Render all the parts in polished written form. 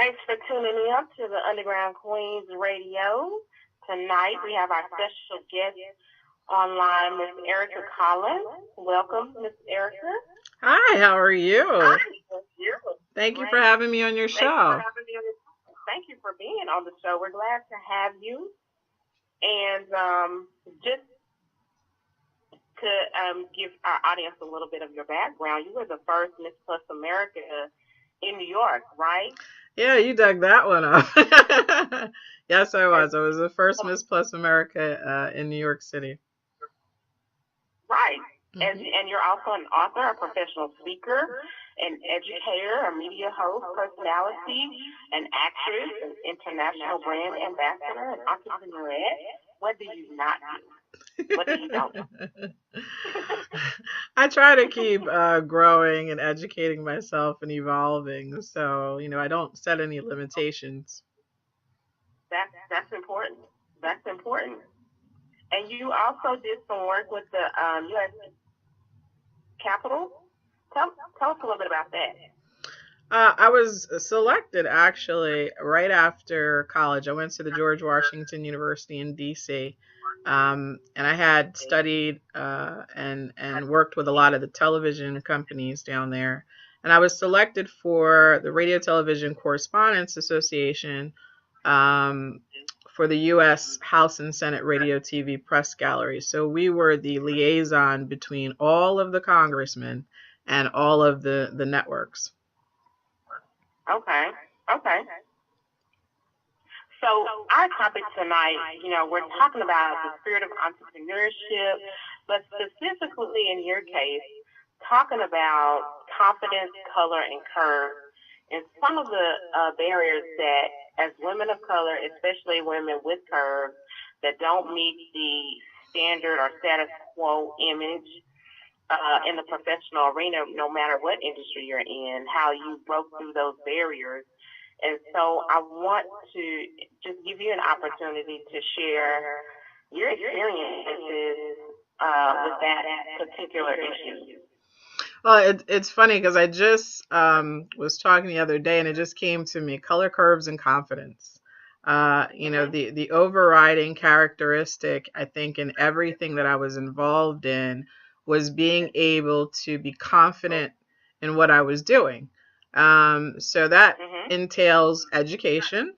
Thanks for tuning in to the Underground Queens Radio. Tonight we have our special guest online, Miss Erica Collins. Welcome, Miss Erica. Hi, how are you? Hi. Thank you for having me on your show. Thank you for being on the show. We're glad to have you. And just to give our audience a little bit of your background, you were the first Miss Plus America in New York, right? Yeah, you dug that one up. Yes, I was. I was the first Miss Plus America in New York City. Right. Mm-hmm. And you're also an author, a professional speaker, an educator, a media host, personality, an actress, an international brand ambassador, an entrepreneurette. What do you not do? What do you don't do? I try to keep growing and educating myself and evolving. So, I don't set any limitations. That's important. That's important. And you also did some work with the U.S. Capitol. Tell us a little bit about that. I was selected actually right after college. I went to the George Washington University in D.C. And I had studied and worked with a lot of the television companies down there. And I was selected for the Radio Television Correspondents Association for the U.S. House and Senate Radio TV Press Gallery. So we were the liaison between all of the congressmen and all of the networks. Okay. So our topic tonight, we're talking about the spirit of entrepreneurship, but specifically in your case, talking about confidence, color, and curve, and some of the barriers that, as women of color, especially women with curves, that don't meet the standard or status quo image in the professional arena, no matter what industry you're in, how you broke through those barriers. And so I want to just give you an opportunity to share your experiences with that particular issue. Well, it's funny because I just was talking the other day and it just came to me, color, curves, and confidence. The overriding characteristic, I think, in everything that I was involved in was being able to be confident in what I was doing. So that entails education.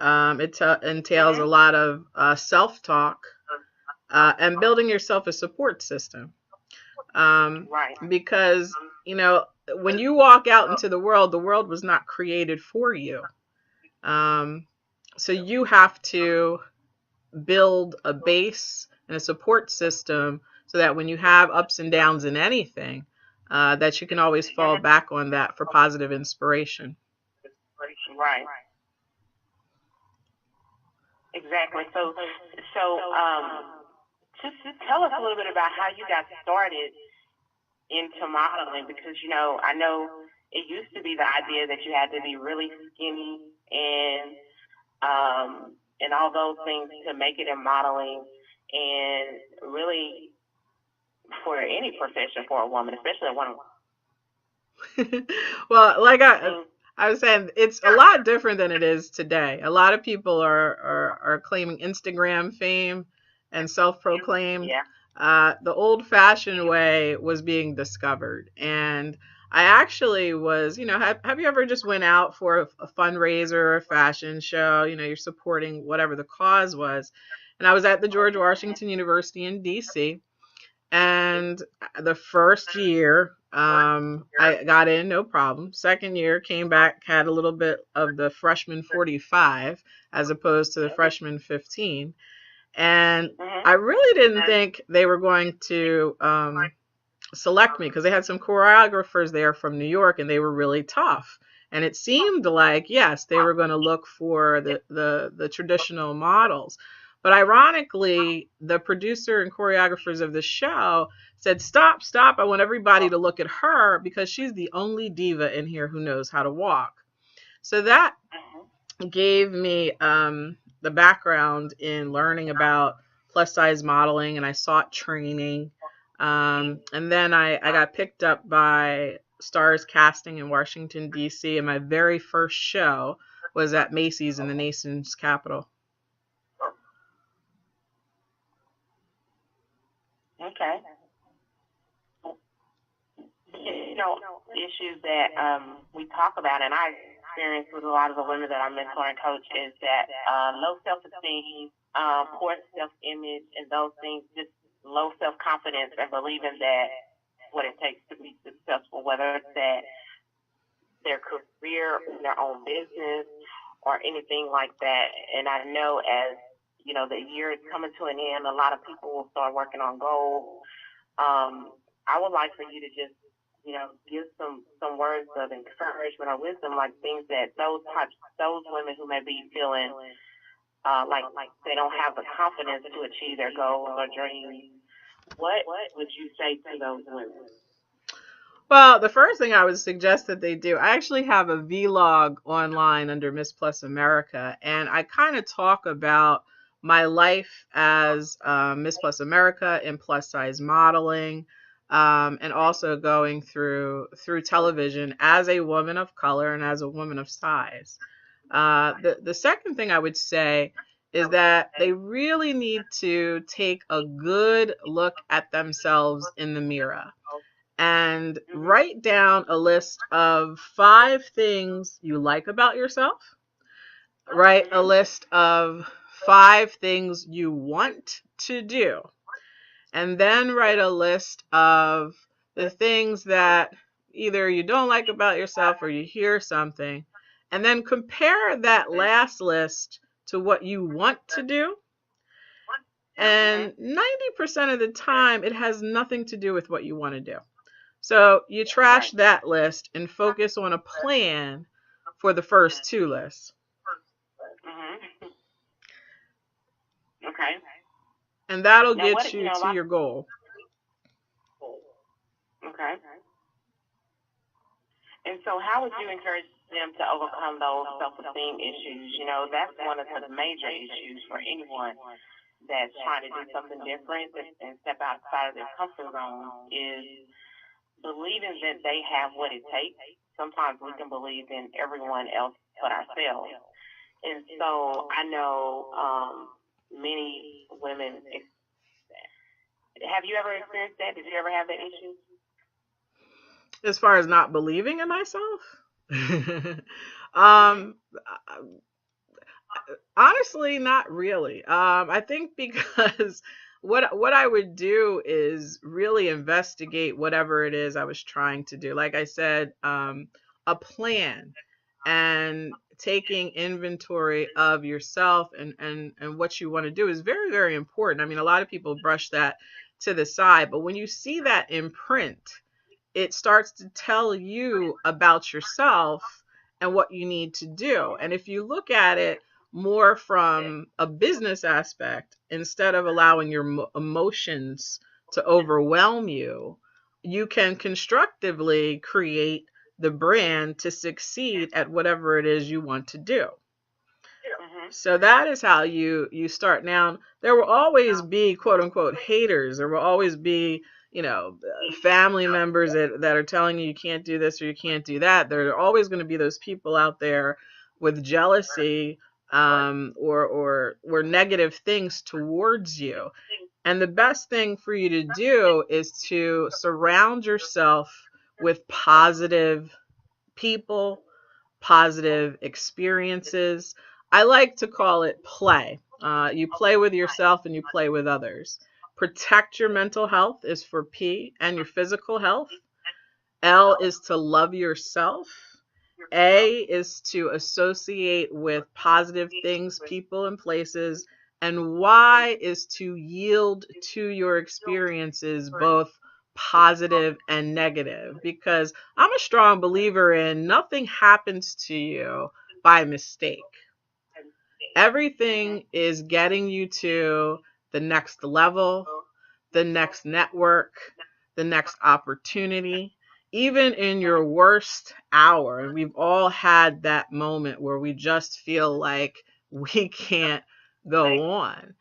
It entails a lot of self-talk and building yourself a support system. Because, when you walk out into the world was not created for you. So you have to build a base and a support system so that when you have ups and downs in anything, that you can always fall back on that for positive inspiration. Right. Exactly. So, just tell us a little bit about how you got started into modeling, because I know it used to be the idea that you had to be really skinny and all those things to make it in modeling, and really for any profession for a woman, especially a woman. Well, like I was saying, it's a lot different than it is today. A lot of people are claiming Instagram fame and self-proclaimed. Yeah. The old-fashioned way was being discovered. And I actually was, have you ever just went out for a fundraiser or a fashion show? You're supporting whatever the cause was. And I was at the George Washington University in D.C. And the first year, I got in, no problem. Second year, came back, had a little bit of the freshman 45 as opposed to the freshman 15. And I really didn't think they were going to select me because they had some choreographers there from New York and they were really tough. And it seemed like, yes, they were going to look for the traditional models. But ironically, the producer and choreographers of the show said, stop, I want everybody to look at her because she's the only diva in here who knows how to walk. So that gave me the background in learning about plus size modeling, and I sought training. And then I got picked up by stars casting in Washington, D.C., and my very first show was at Macy's in the nation's capital. Okay. Issues that we talk about, and I experience with a lot of the women that I mentor and coach, is that low self-esteem, poor self-image, and those things, just low self-confidence and believing that what it takes to be successful, whether it's that their career, their own business, or anything like that. And I know as, the year is coming to an end, a lot of people will start working on goals. I would like for you to just, give some words of encouragement or wisdom, like things that those women who may be feeling like they don't have the confidence to achieve their goals or dreams. What would you say to those women? Well, the first thing I would suggest that they do, I actually have a vlog online under Miss Plus America, and I kind of talk about my life as Miss Plus America in plus size modeling, and also going through television as a woman of color and as a woman of size. The second thing I would say is that they really need to take a good look at themselves in the mirror and write down a list of 5 things you like about yourself. Write a list of 5 things you want to do. And then write a list of the things that either you don't like about yourself or you hear something. And then compare that last list to what you want to do. And 90% of the time, it has nothing to do with what you want to do. So you trash that list and focus on a plan for the first 2 lists. Okay. And that'll get you to your goal. Okay. And so how would you encourage them to overcome those self-esteem issues? That's one of the major issues for anyone that's trying to do something different and step outside of their comfort zone, is believing that they have what it takes. Sometimes we can believe in everyone else but ourselves. And so I know many women. Have you ever experienced that? Did you ever have that issue? As far as not believing in myself? Honestly, not really. I think because what I would do is really investigate whatever it is I was trying to do. Like I said, a plan and taking inventory of yourself and what you want to do is very, very important. I mean, a lot of people brush that to the side, but when you see that in print, it starts to tell you about yourself and what you need to do. And if you look at it more from a business aspect, instead of allowing your emotions to overwhelm you, you can constructively create the brand to succeed at whatever it is you want to do. So that is how you start. Now, there will always be quote unquote haters. There will always be, family members that are telling you can't do this or you can't do that. There are always going to be those people out there with jealousy, or negative things towards you. And the best thing for you to do is to surround yourself with positive people, positive experiences. I like to call it play. You play with yourself and you play with others. Protect your mental health is for P, and your physical health. L is to love yourself. A is to associate with positive things, people, and places. And Y is to yield to your experiences, both positive and negative. Because I'm a strong believer in nothing happens to you by mistake. Everything is getting you to the next level, the next network, the next opportunity. Even in your worst hour, and we've all had that moment where we just feel like we can't go on.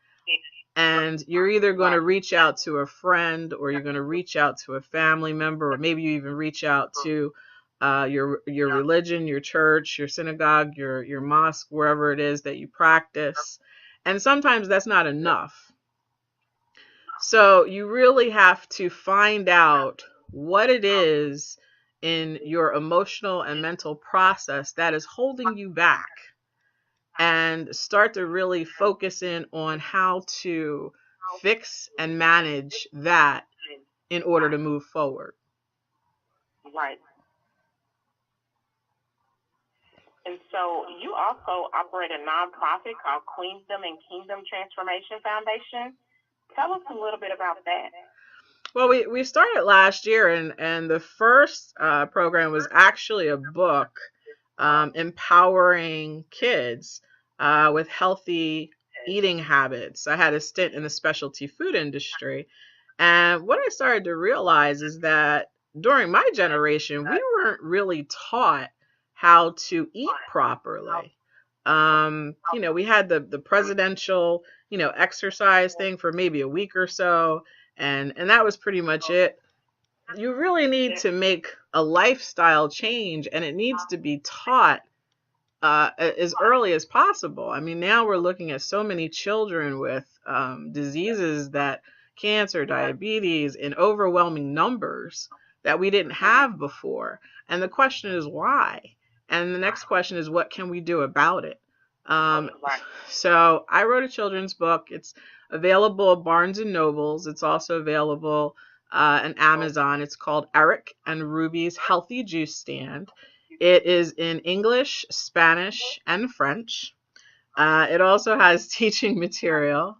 And you're either going to reach out to a friend, or you're going to reach out to a family member, or maybe you even reach out to your religion, your church, your synagogue, your mosque, wherever it is that you practice. And sometimes that's not enough. So you really have to find out what it is in your emotional and mental process that is holding you back, and start to really focus in on how to fix and manage that in order to move forward. Right. And so you also operate a nonprofit called Queendom and Kingdom Transformation Foundation. Tell us a little bit about that. Well, we started last year, and the first program was actually a book empowering kids with healthy eating habits. I had a stint in the specialty food industry. And what I started to realize is that during my generation, we weren't really taught how to eat properly. We had the presidential, exercise thing for maybe a week or so, and that was pretty much it. You really need to make a lifestyle change, and it needs to be taught as early as possible. I mean, now we're looking at so many children with diseases, that cancer, diabetes, in overwhelming numbers that we didn't have before. And the question is why? And the next question is, what can we do about it? So I wrote a children's book. It's available at Barnes and Nobles. It's also available on Amazon. It's called Eric and Ruby's Healthy Juice Stand. It is in English, Spanish, and French. It also has teaching material.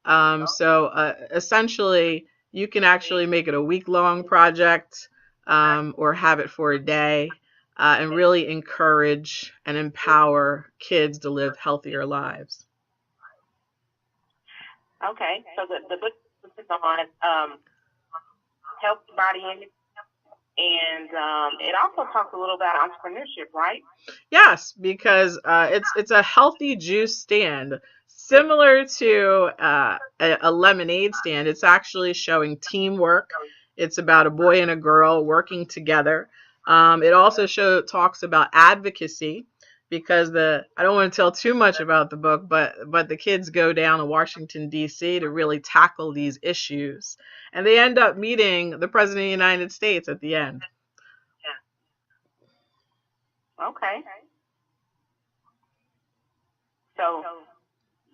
So essentially, you can actually make it a week-long project, or have it for a day, and really encourage and empower kids to live healthier lives. Okay, so the book is on health, body, and it also talks a little about entrepreneurship, right? Yes, because it's a healthy juice stand, similar to a lemonade stand. It's actually showing teamwork. It's about a boy and a girl working together. It also talks about advocacy, because I don't want to tell too much about the book, but the kids go down to Washington, D.C. to really tackle these issues. And they end up meeting the President of the United States at the end. Okay. So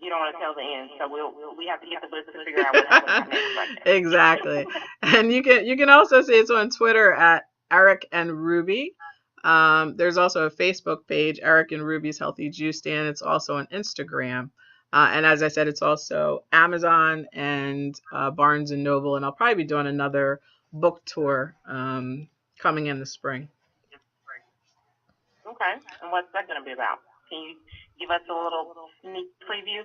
you don't want to tell the end, so we have to get the book to figure out what happens next. Right? Exactly. And you can also see it's on Twitter at Eric and Ruby. There's also a Facebook page, Eric and Ruby's Healthy Juice Stand. It's also on Instagram. And as I said, it's also Amazon and Barnes and Noble. And I'll probably be doing another book tour coming in the spring. Okay. And what's that going to be about? Can you give us a little sneak preview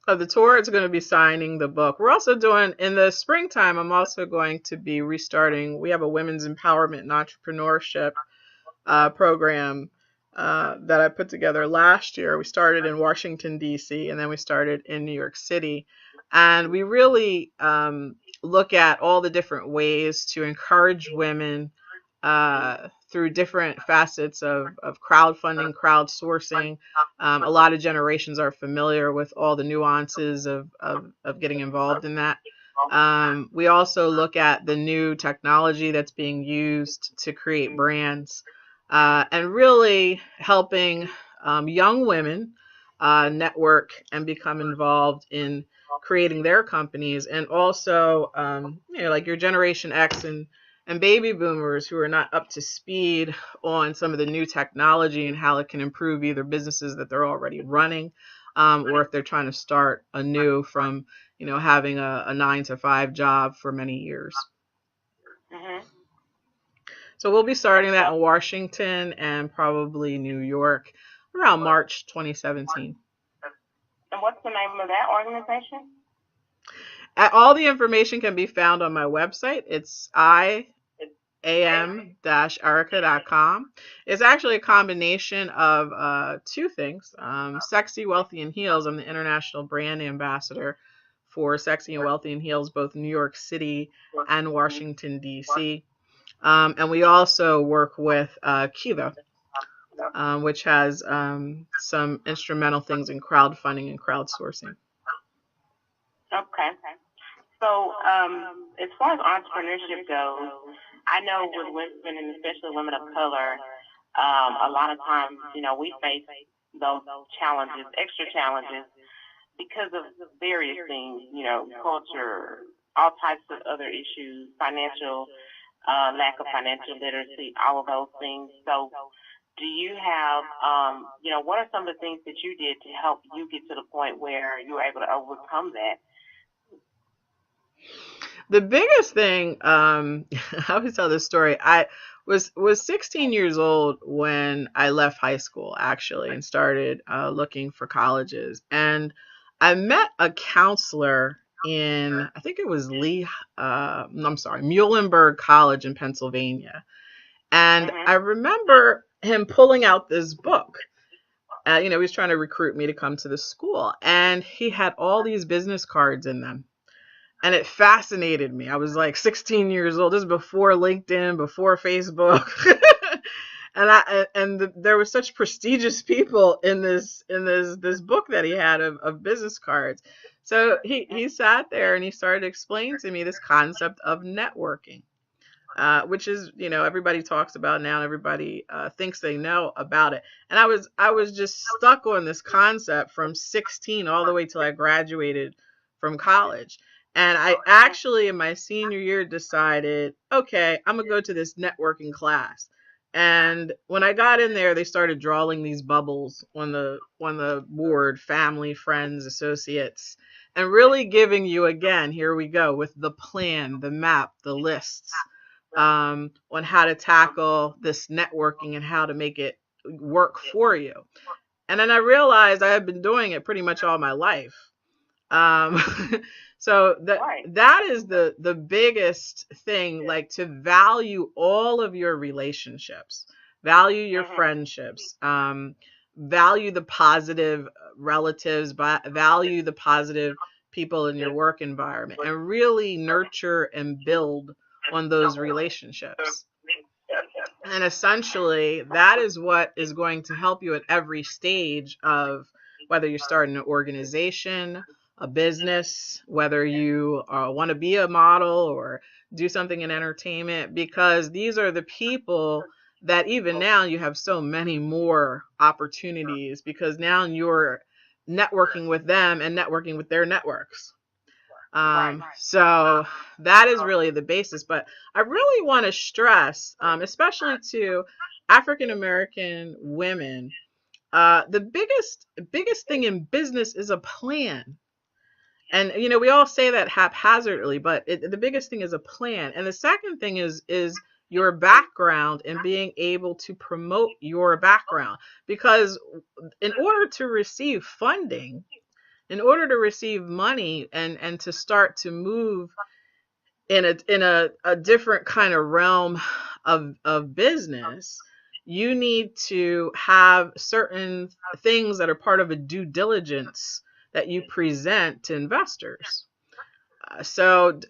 of the tour? It's going to be signing the book. We're also doing, in the springtime, I'm also going to be restarting. We have a women's empowerment and entrepreneurship program that I put together last year. We started in Washington, D.C., and then we started in New York City. And we really look at all the different ways to encourage women through different facets of crowdfunding, crowdsourcing. A lot of generations are familiar with all the nuances of getting involved in that. We also look at the new technology that's being used to create brands, and really helping young women network and become involved in creating their companies. And also, like your Generation X and baby boomers who are not up to speed on some of the new technology and how it can improve either businesses that they're already running, or if they're trying to start anew from, having a 9-to-5 job for many years. Mm-hmm. So we'll be starting that in Washington and probably New York around March 2017. And what's the name of that organization? All the information can be found on my website. It's iam-erica.com. It's actually a combination of two things. Sexy, Wealthy, and Heels. I'm the international brand ambassador for Sexy and Wealthy in Heels, both New York City and Washington, D.C. And we also work with Kiva, which has some instrumental things in crowdfunding and crowdsourcing. Okay. So, as far as entrepreneurship goes, I know with women, and especially women of color, a lot of times, we face those challenges, extra challenges, because of various things, culture, all types of other issues, financial, lack of financial literacy, all of those things. So, do you have, what are some of the things that you did to help you get to the point where you were able to overcome that? The biggest thing, I always tell this story. I was 16 years old when I left high school, actually, and started looking for colleges. And I met a counselor in, I think it was Muhlenberg College in Pennsylvania. And I remember him pulling out this book. He was trying to recruit me to come to the school. And he had all these business cards in them. And it fascinated me. I was like 16 years old. This is before LinkedIn, before Facebook. There were such prestigious people in this book that he had of business cards. So he sat there and he started explaining to me this concept of networking, which is, everybody talks about now, and everybody thinks they know about it. And I was just stuck on this concept from 16 all the way till I graduated from college. And I actually, in my senior year, decided, okay, I'm going to go to this networking class. And when I got in there, they started drawing these bubbles on the board: family, friends, associates, and really giving you, again, here we go, with the plan, the map, the lists, on how to tackle this networking and how to make it work for you. And then I realized I had been doing it pretty much all my life. So that is the biggest thing, like, to value all of your relationships, value your friendships, value the positive relatives, value the positive people in your work environment, and really nurture and build on those relationships. And essentially, that is what is going to help you at every stage of whether you're starting an organization, a business, whether you want to be a model or do something in entertainment, because these are the people that even now you have so many more opportunities, because now you're networking with them and networking with their networks. So that is really the basis. But I really want to stress, especially to African American women, the biggest thing in business is a plan. And, we all say that haphazardly, but the biggest thing is a plan. And the second thing is your background and being able to promote your background. Because in order to receive funding, in order to receive money and to start to move in a different kind of realm of business, you need to have certain things that are part of a due diligence that you present to investors. So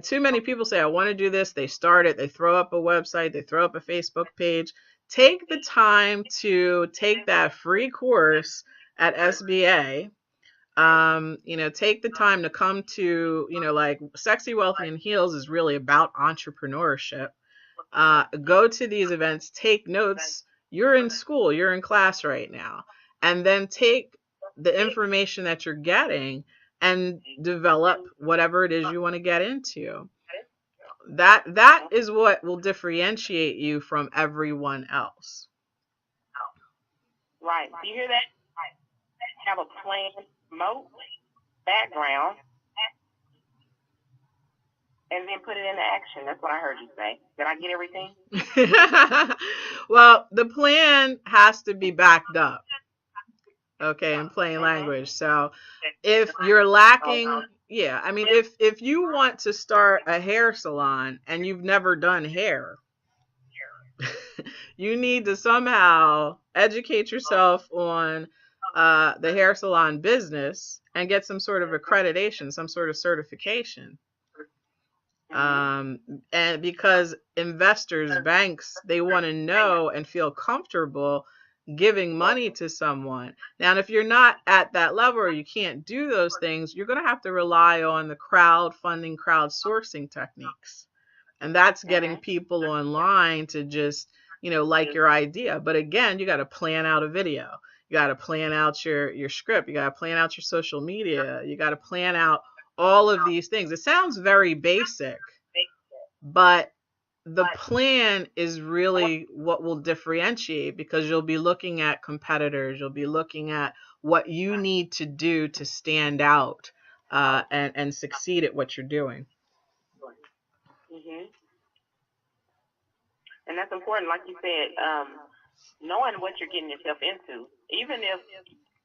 too many people say, I want to do this. They start it. They throw up a website. They throw up a Facebook page. Take the time to take that free course at SBA. Take the time to come to, like, Sexy, Wealthy, and Heels is really about entrepreneurship. Go to these events, take notes. You're in school, you're in class right now, and then take the information that you're getting and develop whatever it is you want to get into. That is what will differentiate you from everyone else. Right. Do you hear that? Have a plan, promote, background, and then put it into action. That's what I heard you say. Did I get everything? Well, the plan has to be backed up. Okay, in plain language. So if you're lacking, if you want to start a hair salon and you've never done hair, you need to somehow educate yourself on the hair salon business and get some sort of accreditation, some sort of certification. And because investors, banks, they want to know and feel comfortable giving money to someone. Now, if you're not at that level or you can't do those things, you're going to have to rely on the crowdfunding, crowdsourcing techniques. And that's getting people online to just, like your idea. But again, you got to plan out a video. You got to plan out your script. You got to plan out your social media. You got to plan out all of these things. It sounds very basic, but the plan is really what will differentiate, because you'll be looking at competitors. You'll be looking at what you need to do to stand out and succeed at what you're doing. And that's important, like you said, knowing what you're getting yourself into. Even if,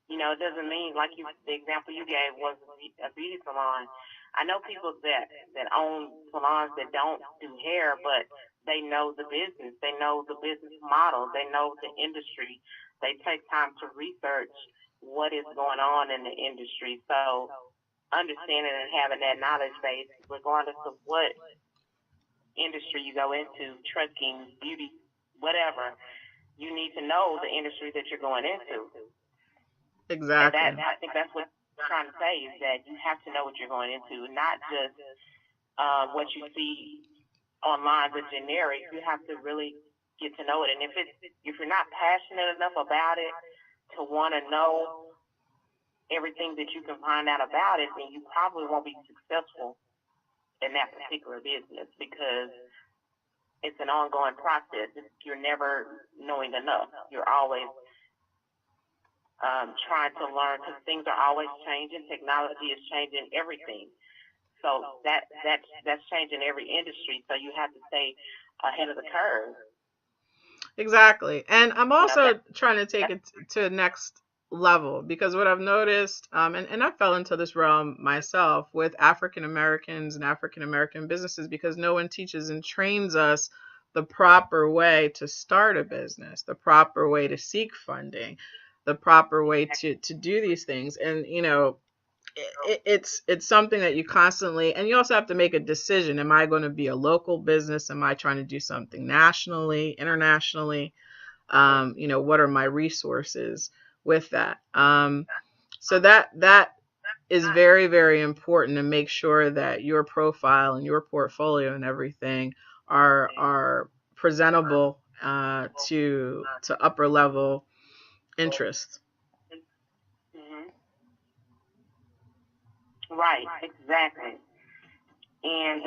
it doesn't mean, like the example you gave was a beauty salon. I know people that own salons that don't do hair, but they know the business. They know the business model. They know the industry. They take time to research what is going on in the industry. So understanding and having that knowledge base, regardless of what industry you go into, trucking, beauty, whatever, you need to know the industry that you're going into. Exactly. And I think that's what I'm trying to say, is that you have to know what you're going into, not just what you see online, the generic. You have to really get to know it. And if you're not passionate enough about it to want to know everything that you can find out about it, then you probably won't be successful in that particular business, because it's an ongoing process. You're never knowing enough. You're always trying to learn, because things are always changing. Technology is changing everything. So that's changing every industry. So you have to stay ahead of the curve. Exactly. And I'm also trying to take it to the next level, because what I've noticed, and I fell into this realm myself with African Americans and African American businesses, because no one teaches and trains us the proper way to start a business, the proper way to seek funding, the proper way to do these things. And it's something that you constantly, and you also have to make a decision. Am I going to be a local business? Am I trying to do something nationally, internationally? What are my resources with that? So that is very, very important, to make sure that your profile and your portfolio and everything are presentable to upper level interest. Right, exactly. And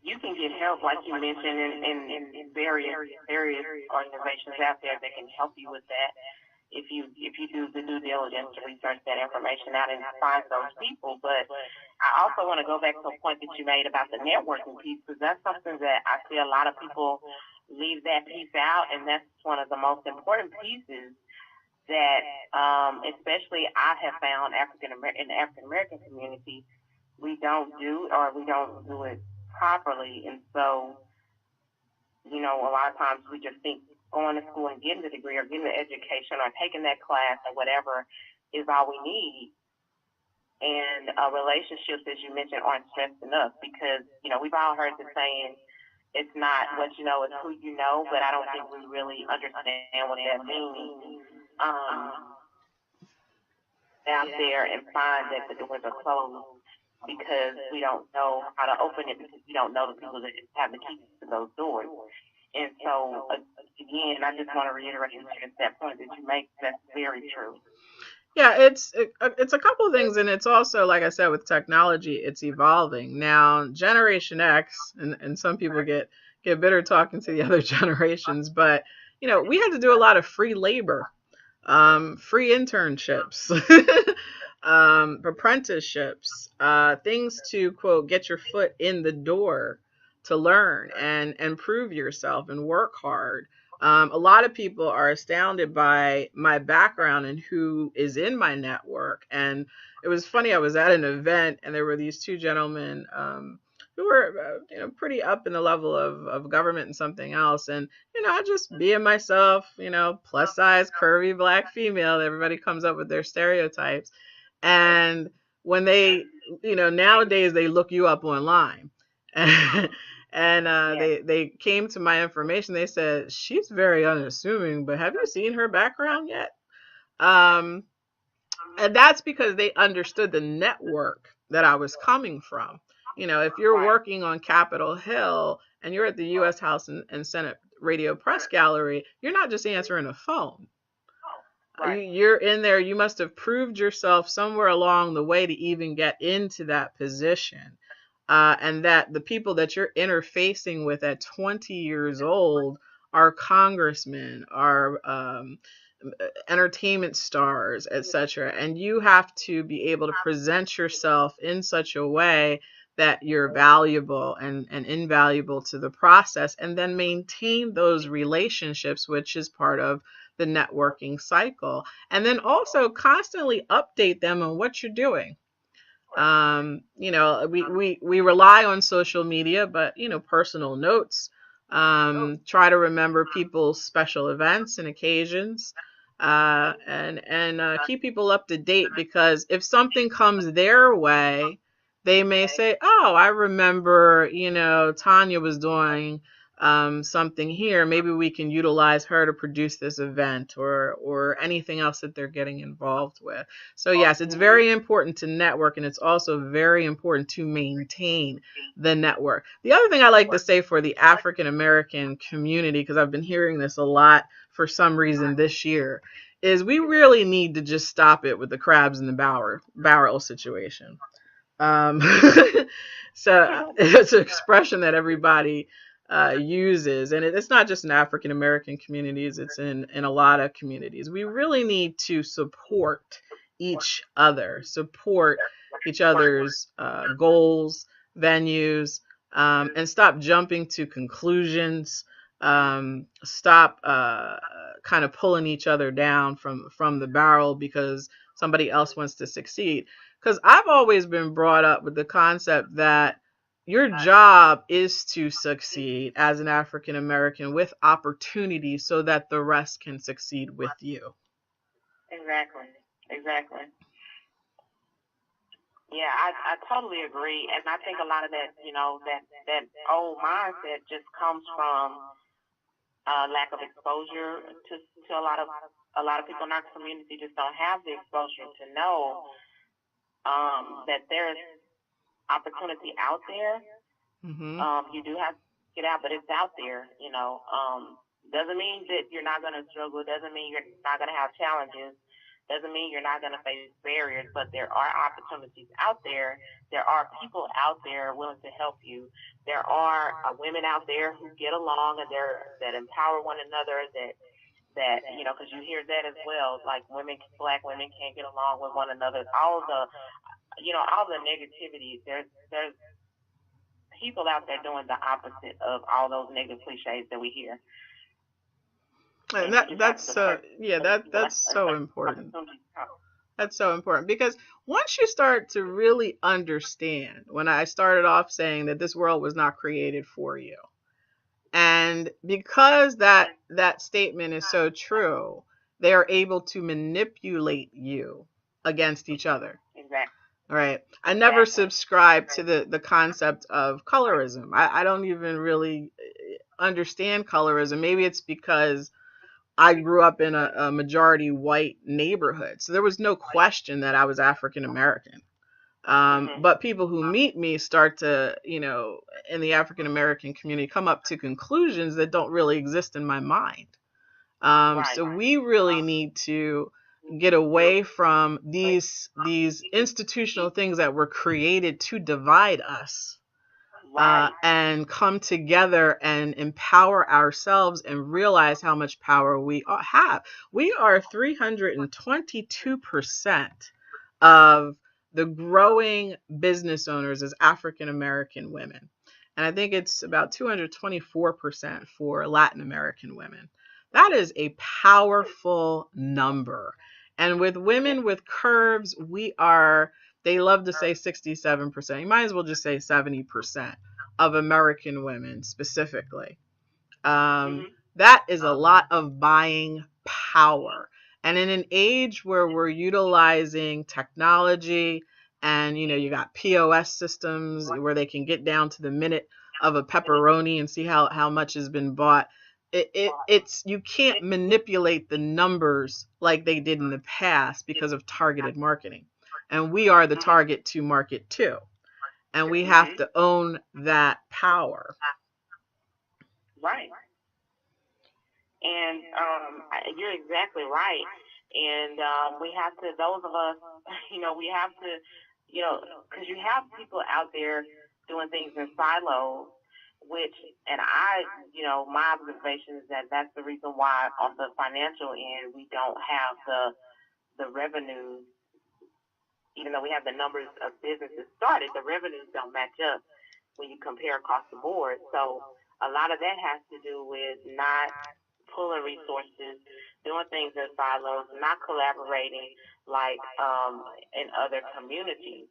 you can get help, like you mentioned, in various organizations out there that can help you with that. If you do the due diligence to research that information out and find those people. But I also want to go back to a point that you made about the networking piece, because that's something that I see a lot of people leave that piece out, and that's one of the most important pieces that, especially I have found in the African American community, we don't do it properly. And so, a lot of times we just think going to school and getting the degree or getting the education or taking that class or whatever is all we need. And relationships, as you mentioned, aren't stressed enough, because, we've all heard the saying, it's not what you know, it's who you know, but I don't think we really understand what that means. Out there and find that the doors are closed because we don't know how to open it, because we don't know the people that have the keys to those doors. And so, again, I just want to reiterate that point that you make. That's very true. Yeah, it's a couple of things, and it's also, like I said, with technology, it's evolving. Now, Generation X, and some people get bitter talking to the other generations, but we had to do a lot of free labor, free internships, apprenticeships, things to, quote, get your foot in the door to learn and prove yourself and work hard. A lot of people are astounded by my background and who is in my network. And it was funny, I was at an event and there were these two gentlemen who were, pretty up in the level of government and something else. And, I just being myself, plus size, curvy black female. Everybody comes up with their stereotypes. And when they, nowadays they look you up online. And they came to my information. They said, she's very unassuming, but have you seen her background yet? And that's because they understood the network that I was coming from. If you're working on Capitol Hill and you're at the U.S. House and Senate Radio Press Gallery, you're not just answering a phone. You're in there. You must have proved yourself somewhere along the way to even get into that position. And that the people that you're interfacing with at 20 years old are congressmen, are entertainment stars, etc. And you have to be able to present yourself in such a way that you're valuable and invaluable to the process, and then maintain those relationships, which is part of the networking cycle. And then also constantly update them on what you're doing. We rely on social media, but, personal notes, try to remember people's special events and occasions, and keep people up to date, because if something comes their way, they may say, oh, I remember, Tanya was doing something here. Maybe we can utilize her to produce this event, or anything else that they're getting involved with. So yes, it's very important to network, and it's also very important to maintain the network. The other thing I like to say for the African American community, because I've been hearing this a lot for some reason this year, is we really need to just stop it with the crabs in the barrel situation. So it's an expression that everybody uses, and it's not just in African American communities, it's in a lot of communities. We really need to support each other's goals, venues, and stop jumping to conclusions. Stop kind of pulling each other down from the barrel because somebody else wants to succeed. Because I've always been brought up with the concept that your job is to succeed as an African American with opportunity so that the rest can succeed with you. Exactly. Yeah, I totally agree, and I think a lot of that, that old mindset just comes from lack of exposure to a lot of people in our community. Just don't have the exposure to know that there's opportunity out there. Mm-hmm. You do have to get out, but it's out there. Doesn't mean that you're not going to struggle. Doesn't mean you're not going to have challenges. Doesn't mean you're not going to face barriers, but there are opportunities out there. There are people out there willing to help you. There are women out there who get along and that empower one another. That because you hear that as well. Like black women can't get along with one another. All the negativity. There's people out there doing the opposite of all those negative cliches that we hear. And that's so important. That's so important, because once you start to really understand, when I started off saying that this world was not created for you, and because that statement is so true, they are able to manipulate you against each other. Exactly. Right. I never subscribed to the concept of colorism. I don't even really understand colorism. Maybe it's because I grew up in a majority white neighborhood, so there was no question that I was African American. But people who meet me start to, in the African American community, come up to conclusions that don't really exist in my mind. So we really need to get away from these institutional things that were created to divide us. And come together and empower ourselves and realize how much power we have. We are 322% of the growing business owners as African American women. And I think it's about 224% for Latin American women. That is a powerful number. And with women with curves, we are they love to say 67%. You might as well just say 70% of American women specifically. That is a lot of buying power. And in an age where we're utilizing technology and, you got POS systems where they can get down to the minute of a pepperoni and see how much has been bought. It's you can't manipulate the numbers like they did in the past because of targeted marketing. And we are the target to market too. And we have to own that power. Right. And you're exactly right. And we have to, those of us, we have to, because you have people out there doing things in silos, which, and my observation is that that's the reason why on the financial end we don't have the revenues, even though we have the numbers of businesses started, the revenues don't match up when you compare across the board. So a lot of that has to do with not pulling resources, doing things in silos, not collaborating like in other communities.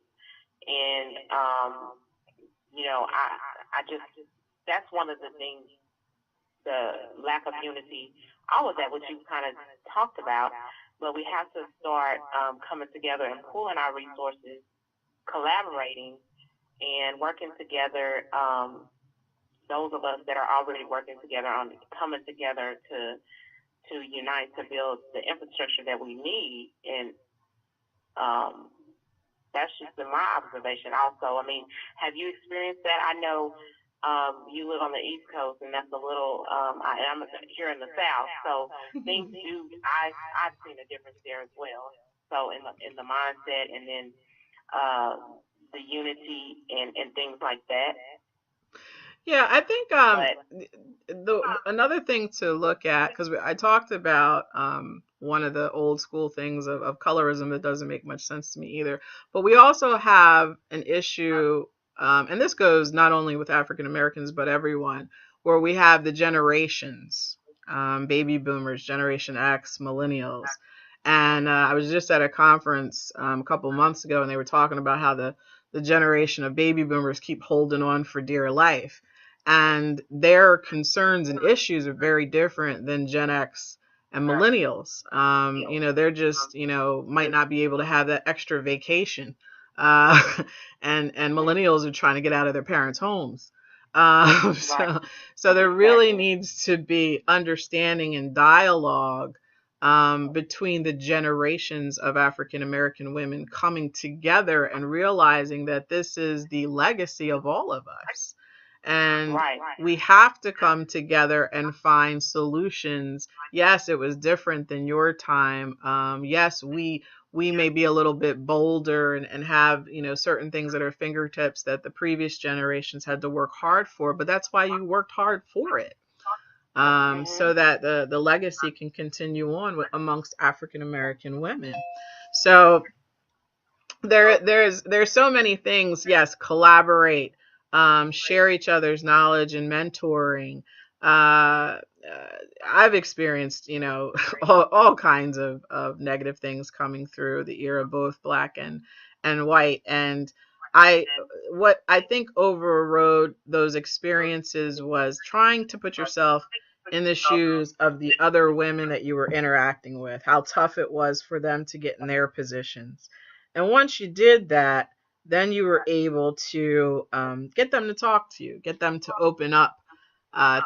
And, I just, that's one of the things, the lack of unity, all of that, which you kind of talked about. But we have to start coming together and pooling our resources, collaborating, and working together. Those of us that are already working together on coming together to unite to build the infrastructure that we need. And that's just been my observation also. I mean, have you experienced that? I know you live on the East Coast, and that's a little, I'm here in the South, so things do, I've seen a difference there as well. So in the mindset, and then the unity and things like that. Yeah, I think another thing to look at, because I talked about one of the old school things of colorism that doesn't make much sense to me either. But we also have an issue, and this goes not only with African Americans, but everyone, where we have the generations, baby boomers, Generation X, millennials. And I was just at a conference a couple months ago, and they were talking about how the generation of baby boomers keep holding on for dear life. And their concerns and issues are very different than Gen X and millennials. They're just, might not be able to have that extra vacation. And millennials are trying to get out of their parents' homes. So there really needs to be understanding and dialogue between the generations of African American women coming together and realizing that this is the legacy of all of us. And we have to come together and find solutions. Yes, it was different than your time. Yes, we may be a little bit bolder and have, certain things at our fingertips that the previous generations had to work hard for, but that's why you worked hard for it. So that the legacy can continue on amongst African American women. So there's so many things. Yes, collaborate, share each other's knowledge and mentoring. I've experienced, all kinds of negative things coming through the ear of both Black and white. And what I think overrode those experiences was trying to put yourself in the shoes of the other women that you were interacting with, how tough it was for them to get in their positions. And once you did that, then you were able to get them to talk to you, get them to open up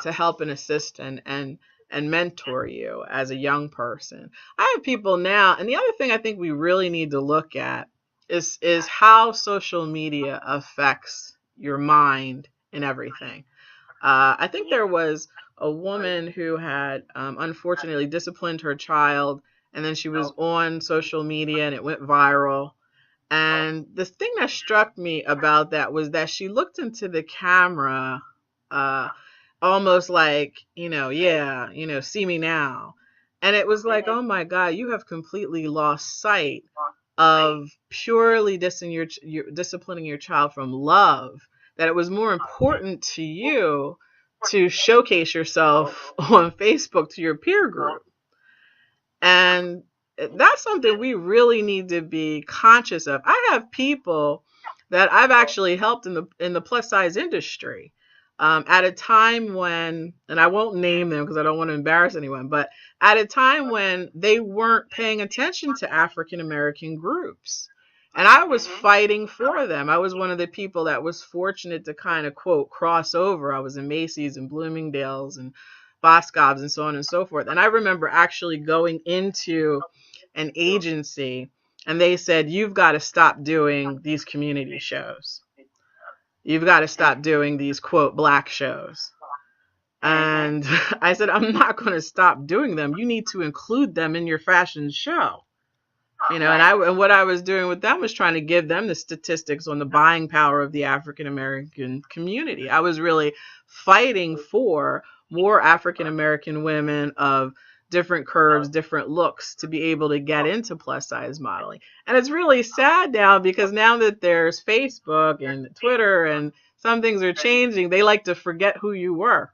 to help and assist and mentor you as a young person. I have people now, and the other thing I think we really need to look at is how social media affects your mind and everything. I think there was a woman who had unfortunately disciplined her child, and then she was on social media and it went viral. And the thing that struck me about that was that she looked into the camera almost like, see me now. And it was like, oh my God, you have completely lost sight of purely disciplining your child from love, that it was more important to you to showcase yourself on Facebook to your peer group. And that's something we really need to be conscious of. I have people that I've actually helped in the plus size industry, at a time when, and I won't name them because I don't want to embarrass anyone, but at a time when they weren't paying attention to African American groups. And I was fighting for them. I was one of the people that was fortunate to kind of, quote, cross over. I was in Macy's and Bloomingdale's and Boscov's and so on and so forth. And I remember actually going into an agency and they said, you've got to stop doing these community shows. You've got to stop doing these, quote, Black shows. And I said, I'm not going to stop doing them. You need to include them in your fashion show. And what I was doing with them was trying to give them the statistics on the buying power of the African American community. I was really fighting for more African American women of different curves, different looks to be able to get into plus size modeling. And it's really sad now because now that there's Facebook and Twitter and some things are changing, they like to forget who you were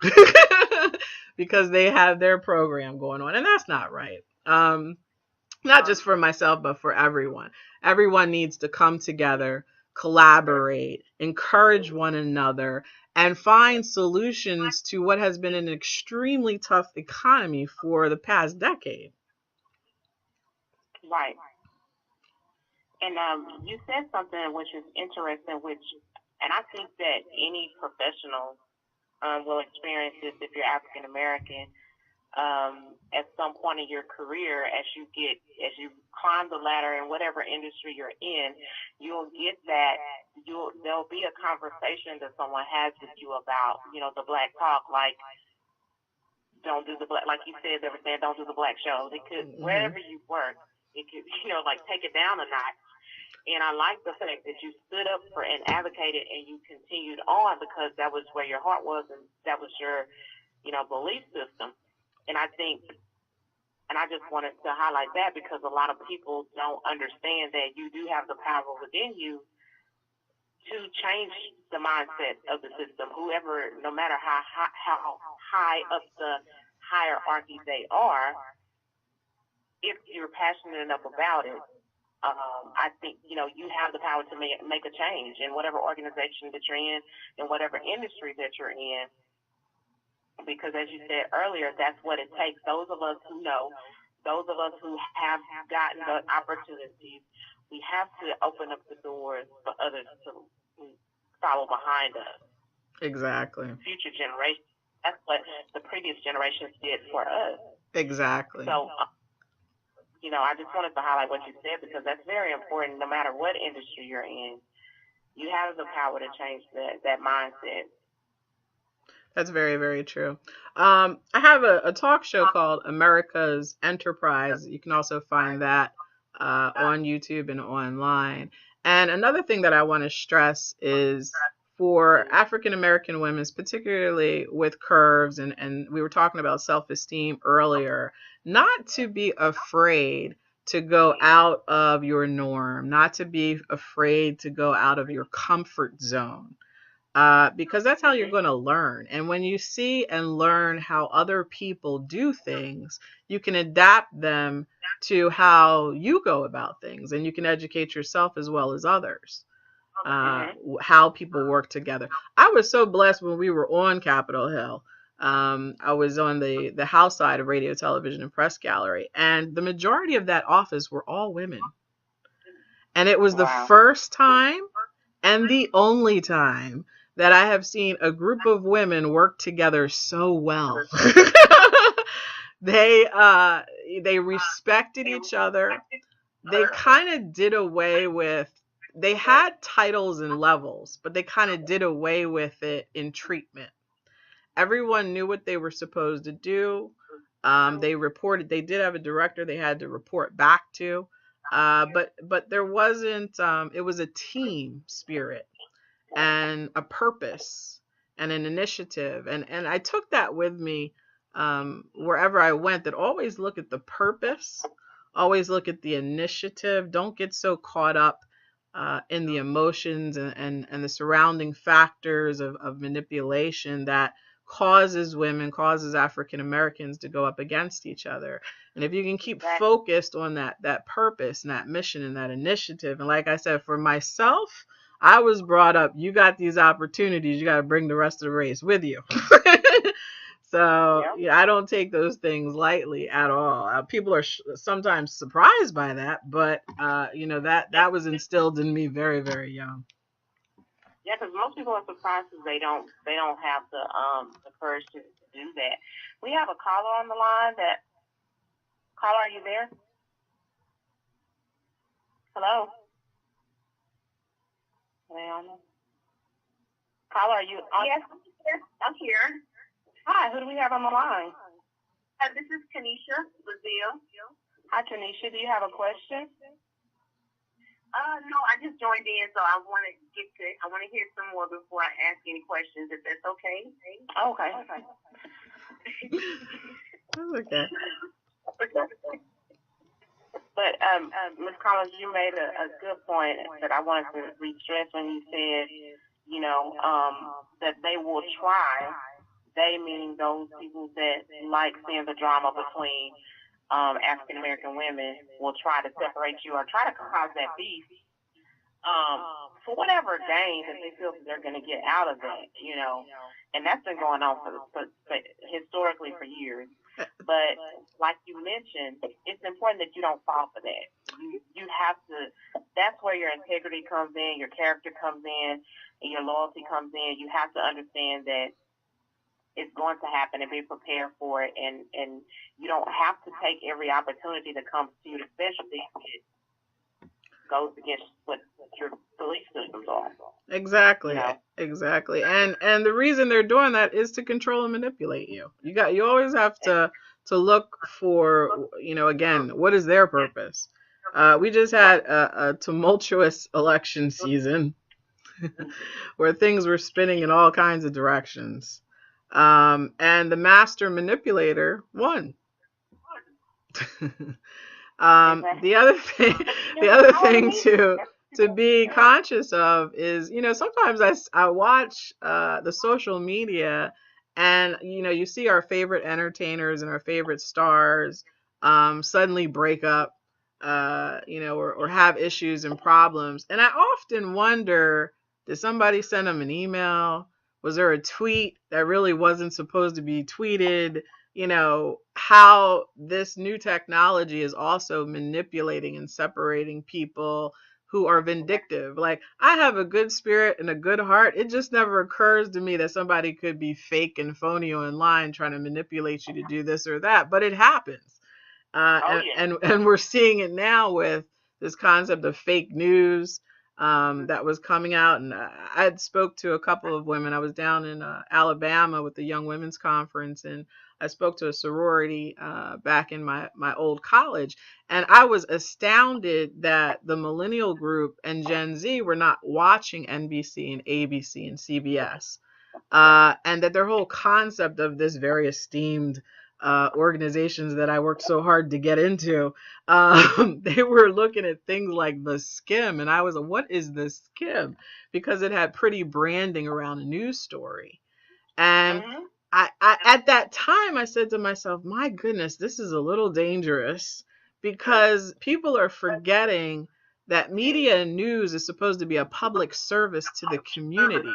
because they have their program going on. And that's not right. Not just for myself, but for everyone. Everyone needs to come together, collaborate, encourage one another, and find solutions to what has been an extremely tough economy for the past decade. Right. And you said something which is interesting, and I think that any professional will experience this if you're African American. At some point in your career, as you climb the ladder in whatever industry you're in, you'll get that there'll be a conversation that someone has with you about, the Black talk, like don't do the Black, like you said, they were saying don't do the Black shows. It could, wherever you work, it could, like take it down a notch. And I like the fact that you stood up for and advocated and you continued on because that was where your heart was and that was your, belief system. And I just wanted to highlight that because a lot of people don't understand that you do have the power within you to change the mindset of the system. Whoever, no matter how high up the hierarchy they are, if you're passionate enough about it, I think, you have the power to make a change in whatever organization that you're in whatever industry that you're in. Because as you said earlier, that's what it takes. Those of us who know, those of us who have gotten the opportunities, we have to open up the doors for others to follow behind us. Exactly. Future generations. That's what the previous generations did for us. Exactly. So, I just wanted to highlight what you said because that's very important. No matter what industry you're in, you have the power to change that mindset. That's very, very true. I have a talk show called America's Enterprise. You can also find that on YouTube and online. And another thing that I want to stress is for African American women, particularly with curves, and we were talking about self-esteem earlier, not to be afraid to go out of your norm, not to be afraid to go out of your comfort zone. Because that's how you're going to learn. And when you see and learn how other people do things, you can adapt them to how you go about things. And you can educate yourself as well as others, how people work together. I was so blessed when we were on Capitol Hill. I was on the House side of Radio, Television, and Press Gallery. And the majority of that office were all women. And it was the first time and the only time that I have seen a group of women work together so well. They respected each other. They kind of did away with, they had titles and levels, but they kind of did away with it in treatment. Everyone knew what they were supposed to do. They reported, they did have a director they had to report back to. But there wasn't, it was a team spirit and a purpose and an initiative. And I took that with me wherever I went, that always look at the purpose, always look at the initiative. Don't get so caught up in the emotions and the surrounding factors of manipulation that causes women, causes African Americans to go up against each other. And if you can keep focused on that purpose and that mission and that initiative, and like I said, for myself, I was brought up, you got these opportunities, you got to bring the rest of the race with you. So yeah, I don't take those things lightly at all. People are sometimes surprised by that, but that was instilled in me very, very young. Yeah, because most people are surprised because they don't have the courage to do that. We have a caller on the line. Caller, are you there? Hello. Caller, are you? Yes, I'm here. Hi, who do we have on the line? This is Tanisha Brazil. Hi, Tanisha. Do you have a question? No, I just joined in, so I want to hear some more before I ask any questions, if that's okay. Okay. Okay. But Ms. Collins, you made a good point that I wanted to re-stress when you said, that they will try. They mean those people that like seeing the drama between African American women will try to separate you or try to cause that beef for whatever gain that they feel that they're going to get out of that, and that's been going on for historically for years. But like you mentioned, it's important that you don't fall for that. You have to. That's where your integrity comes in, your character comes in, and your loyalty comes in. You have to understand that it's going to happen and be prepared for it, and you don't have to take every opportunity that comes to you, especially if it goes against what your belief systems are. Exactly. Exactly. And the reason they're doing that is to control and manipulate you. You always have to look for, again, what is their purpose? We just had a tumultuous election season where things were spinning in all kinds of directions. And the master manipulator won. The other thing to be conscious of is, sometimes I watch the social media, and you see our favorite entertainers and our favorite stars suddenly break up, or have issues and problems, and I often wonder, did somebody send them an email? Was there a tweet that really wasn't supposed to be tweeted? How this new technology is also manipulating and separating people who are vindictive. Like, I have a good spirit and a good heart. It just never occurs to me that somebody could be fake and phony online trying to manipulate you to do this or that, but it happens. And we're seeing it now with this concept of fake news that was coming out. And I had spoke to a couple of women. I was down in Alabama with the Young Women's Conference, and I spoke to a sorority back in my old college, and I was astounded that the millennial group and Gen Z were not watching NBC and ABC and CBS, and that their whole concept of this very esteemed organizations that I worked so hard to get into, they were looking at things like The Skim, and I was like, what is The Skim? Because it had pretty branding around a news story. And I at that time, I said to myself, my goodness, this is a little dangerous, because people are forgetting that media and news is supposed to be a public service to the community.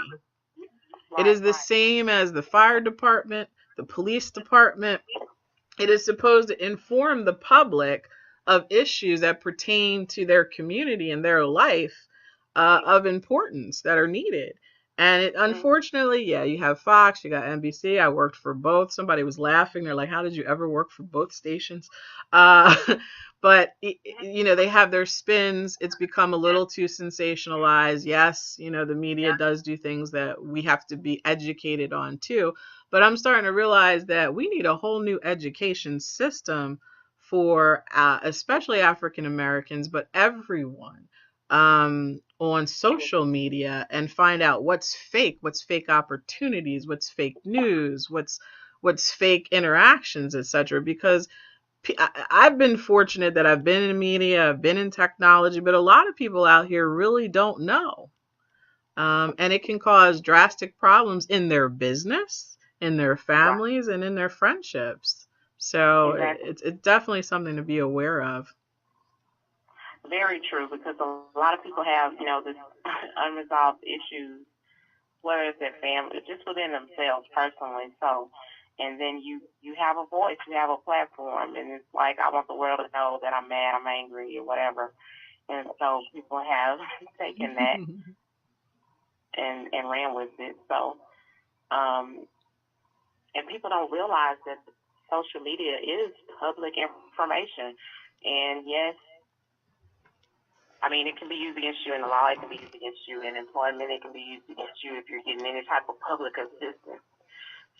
It is the same as the fire department, the police department. It is supposed to inform the public of issues that pertain to their community and their life of importance that are needed. And unfortunately, you have Fox, you got NBC. I worked for both. Somebody was laughing. They're like, how did you ever work for both stations? But, they have their spins. It's become a little too sensationalized. Yes, the media does do things that we have to be educated on too. But I'm starting to realize that we need a whole new education system for especially African Americans, but everyone, on social media, and find out what's fake opportunities, what's fake news, what's fake interactions, etc. Because I've been fortunate that I've been in media, I've been in technology, but a lot of people out here really don't know. And it can cause drastic problems in their business. in their families and in their friendships. So Exactly. it's definitely something to be aware of. Very true, because a lot of people have, this unresolved issues, whether it's their family, just within themselves personally. So, and then you have a voice, you have a platform, and it's like, I want the world to know that I'm mad, I'm angry, or whatever. And so people have taken that and ran with it. So, and people don't realize that social media is public information. And yes, I mean, it can be used against you in the law. It can be used against you in employment. It can be used against you if you're getting any type of public assistance.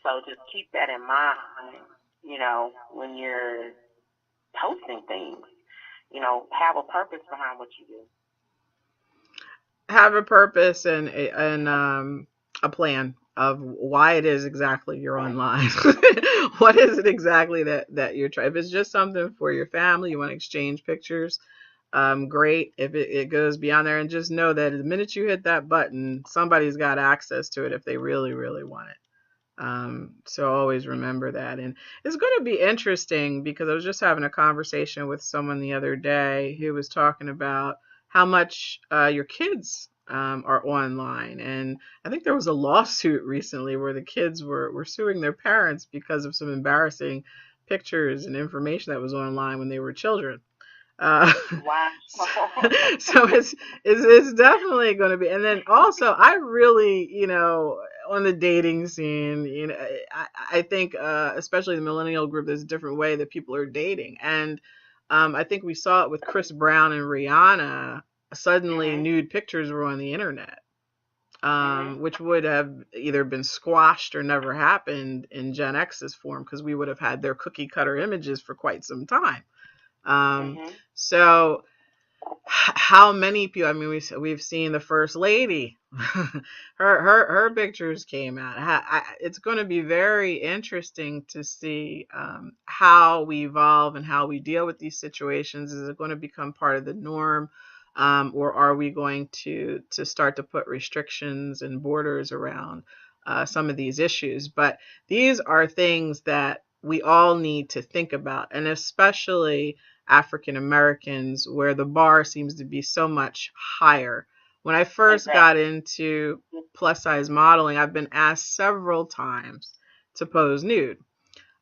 So just keep that in mind, when you're posting things. Have a purpose behind what you do. Have a purpose and a plan of why it is exactly you're online. What is it exactly that you're trying? If it's just something for your family, you want to exchange pictures, great. If it goes beyond there, and just know that the minute you hit that button, somebody's got access to it if they really, really want it. So always remember that. And it's going to be interesting because I was just having a conversation with someone the other day who was talking about how much your kids are online. And I think there was a lawsuit recently where the kids were suing their parents because of some embarrassing pictures and information that was online when they were children. Wow. So it's definitely going to be. And then also, I really, on the dating scene, I think, especially the millennial group, there's a different way that people are dating. And I think we saw it with Brown and Rhianna. Suddenly, nude pictures were on the internet, which would have either been squashed or never happened in Gen X's form, because we would have had their cookie cutter images for quite some time. So how many people, I mean, we've seen the first lady, her pictures came out. It's going to be very interesting to see how we evolve and how we deal with these situations. Is it going to become part of the norm? Or are we going to start to put restrictions and borders around some of these issues? But these are things that we all need to think about, and especially African Americans, where the bar seems to be so much higher. When I first got into plus size modeling, I've been asked several times to pose nude.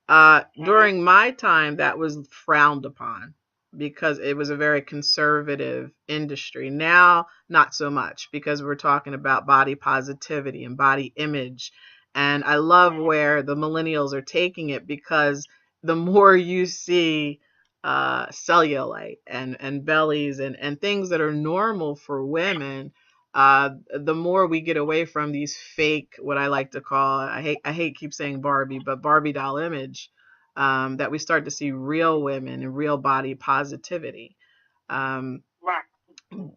During my time, that was frowned upon because it was a very conservative industry. Now, not so much, because we're talking about body positivity and body image. And I love where the millennials are taking it, because the more you see cellulite and bellies and things that are normal for women, the more we get away from these fake, what I like to call, I hate keep saying Barbie, but Barbie doll image, that we start to see real women and real body positivity. Right.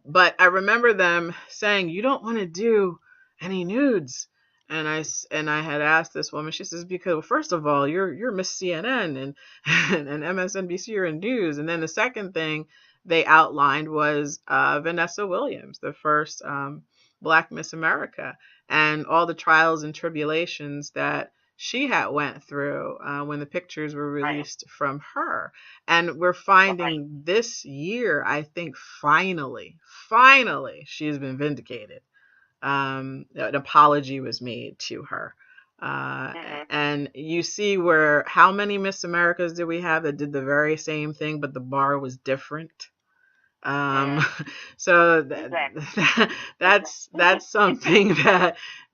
But I remember them saying, "You don't want to do any nudes." And I had asked this woman. She says, "Because, well, first of all, you're Miss CNN and MSNBC are in news." And then the second thing they outlined was Vanessa Williams, the first Black Miss America, and all the trials and tribulations that she had went through when the pictures were released from her. And we're finding this year, I think, finally, she's been vindicated. An apology was made to her. And you see where, how many Miss Americas did we have that did the very same thing, but the bar was different? So that's something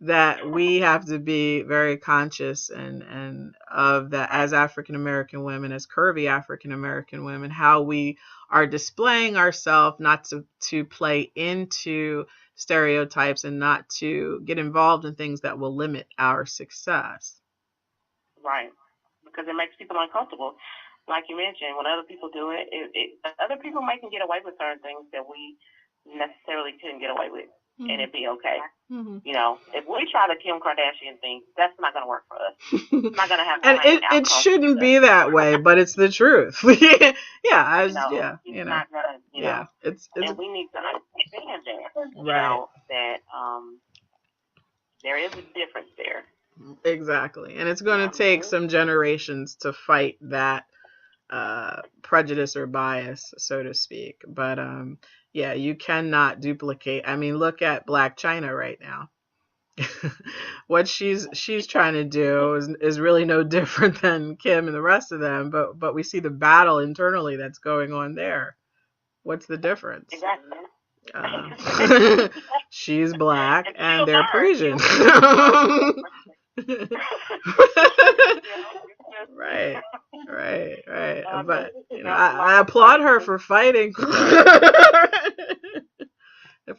that we have to be very conscious and of, that as African American women, as curvy African American women, how we are displaying ourselves, not to play into stereotypes and not to get involved in things that will limit our success. Right. Because it makes people uncomfortable. Like you mentioned, when other people do it, other people may can get away with certain things that we necessarily couldn't get away with, and it'd be okay. If we try the Kim Kardashian thing, that's not going to work for us. It's not going to have. And it shouldn't be that way, but it's the truth. It's not going to. It's and we need to understand that. Right. That there is a difference there. Exactly. And it's going to take some generations to fight that prejudice or bias, so to speak. But yeah, you cannot duplicate. I mean, look at Blac Chyna right now. What she's trying to do is really no different than Kim and the rest of them, but we see the battle internally that's going on there. What's the difference? Exactly. She's black And and still they're her. Parisian. Right, right. But you know, I applaud her for fighting.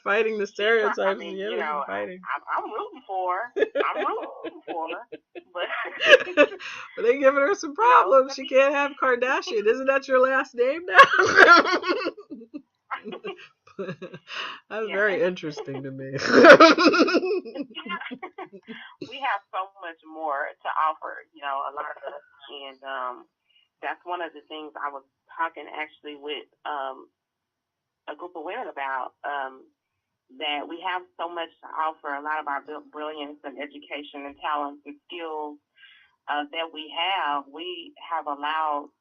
Fighting the stereotypes. I mean, yeah, you know, fighting. I'm rooting for her. I'm rooting for her. But, but they giving her some problems. She can't have Kardashian. Isn't that your last name now? That's very interesting to me. We have so much more to offer, you know, a lot of us. And that's one of the things I was talking actually with a group of women about. That we have so much to offer, a lot of our brilliance and education and talents and skills that we have allowed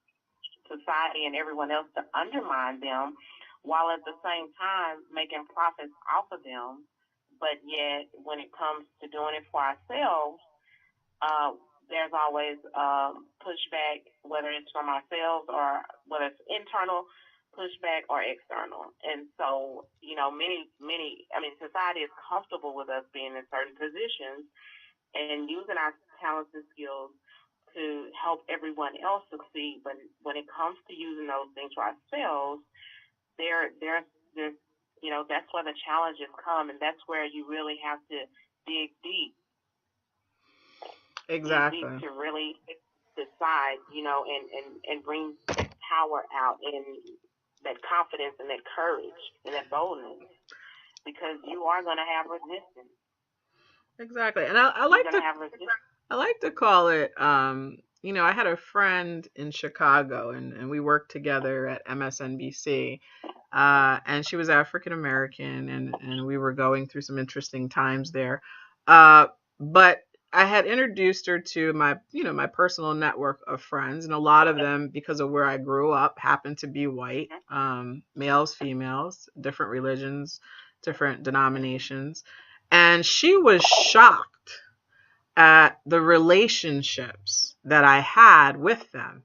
society and everyone else to undermine them, while at the same time making profits off of them. But yet, when it comes to doing it for ourselves, there's always pushback, whether it's from ourselves or whether it's internal pushback or external. And so, you know, society is comfortable with us being in certain positions and using our talents and skills to help everyone else succeed. But when it comes to using those things for ourselves, there's you know, that's where the challenges come, and that's where you really have to dig deep. Exactly. Dig deep to really decide, you know, and bring power out and that confidence and that courage and that boldness, because you are going to have resistance. Exactly. And I like to call it, you know, I had a friend in Chicago and we worked together at MSNBC. And she was African American and we were going through some interesting times there. But I had introduced her to my personal network of friends, and a lot of them, because of where I grew up, happened to be white, males, females, different religions, different denominations. And she was shocked at the relationships that I had with them.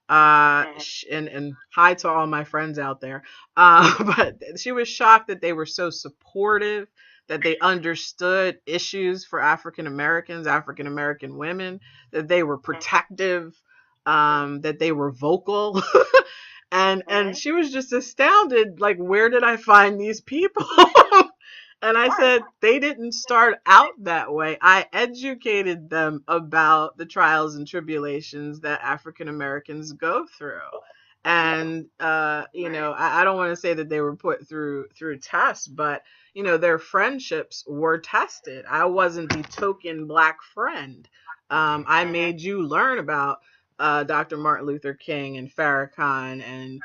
And hi to all my friends out there. But she was shocked that they were so supportive, that they understood issues for African Americans, African American women, that they were protective, that they were vocal. And she was just astounded, like, where did I find these people? And I said, they didn't start out that way. I educated them about the trials and tribulations that African Americans go through. And, you know, I don't want to say that they were put through tests, but, you know, their friendships were tested. I wasn't the token black friend. I made you learn about Dr. Martin Luther King and Farrakhan and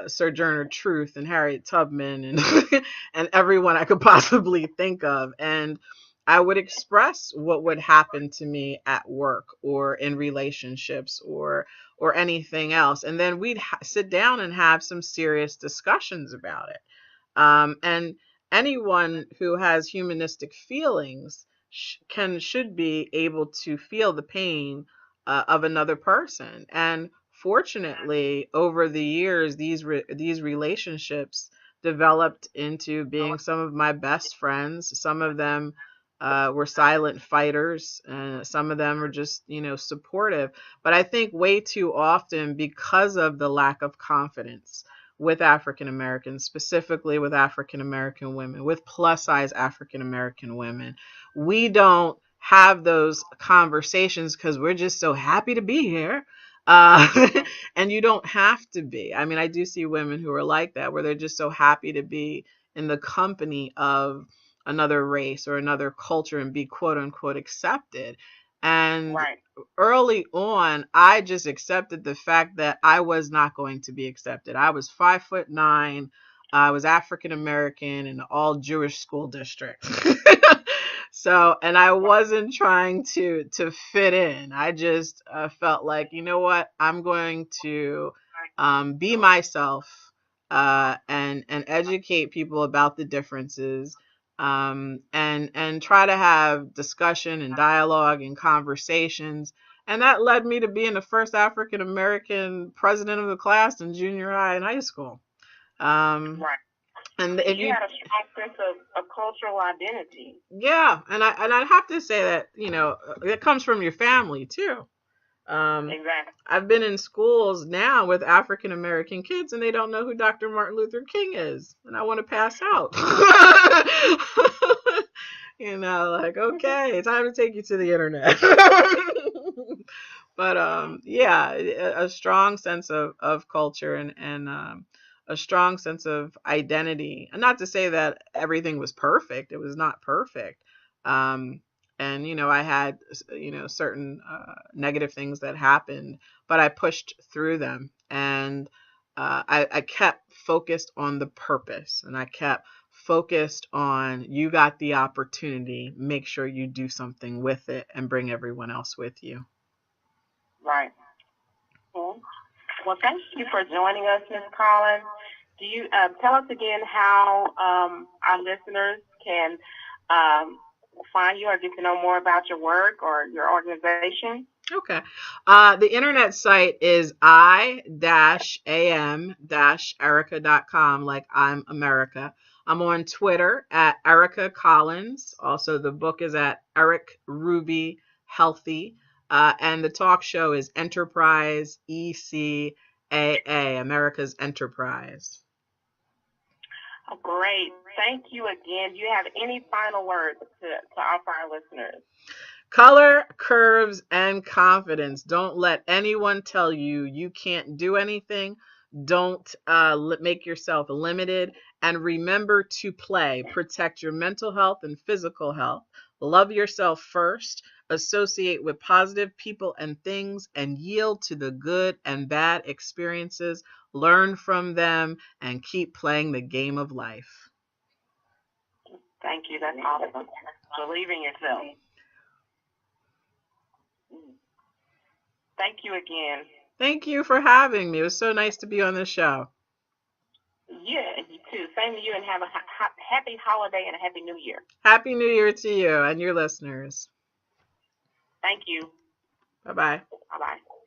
Sojourner Truth and Harriet Tubman and and everyone I could possibly think of. And I would express what would happen to me at work or in relationships or anything else. And then we'd sit down and have some serious discussions about it. And anyone who has humanistic feelings should be able to feel the pain of another person. And fortunately, over the years, these relationships developed into being some of my best friends. Some of them were silent fighters, and some of them were just, you know, supportive. But I think way too often, because of the lack of confidence with African Americans, specifically with African American women, with plus size African American women, we don't have those conversations because we're just so happy to be here. And you don't have to be. I mean, I do see women who are like that, where they're just so happy to be in the company of another race or another culture and be quote unquote accepted. And early on, I just accepted the fact that I was not going to be accepted. I was 5'9". I was African American in an all Jewish school district. So, and I wasn't trying to fit in. I just felt like, you know what, I'm going to be myself and educate people about the differences, and try to have discussion and dialogue and conversations. And that led me to being the first African American president of the class in junior high and high school. Right. And if You had a strong sense of cultural identity. yeah, and I have to say that, it comes from your family too. Exactly. I've been in schools now with African American kids and they don't know who Dr. Martin Luther King is, and I want to pass out. Like, okay, time to take you to the internet. But yeah, a strong sense of culture and a strong sense of identity. And not to say that everything was perfect. It was not perfect. And I had certain negative things that happened, but I pushed through them, and I kept focused on the purpose, and I kept focused on, you got the opportunity, make sure you do something with it and bring everyone else with you. Right. Cool. Well, thank you for joining us, Ms. Collins. Do you tell us again how our listeners can find you or get to know more about your work or your organization? Okay. The internet site is i-am-erica.com, like I'm America. I'm on Twitter at Erica Collins. Also, the book is at Eric Ruby Healthy. And the talk show is Enterprise ECAA, America's Enterprise. Oh, great. Thank you again. Do you have any final words to offer our listeners? Color, curves, and confidence. Don't let anyone tell you can't do anything. Don't make yourself limited. And remember to play. Protect your mental health and physical health. Love yourself first. Associate with positive people and things, and yield to the good and bad experiences. Learn from them and keep playing the game of life. Thank you. That's awesome. Believe in yourself. Thank you again. Thank you for having me. It was so nice to be on the show. Yeah, you too. Same to you, and have a happy holiday and a happy new year. Happy New Year to you and your listeners. Thank you. Bye-bye. Bye-bye.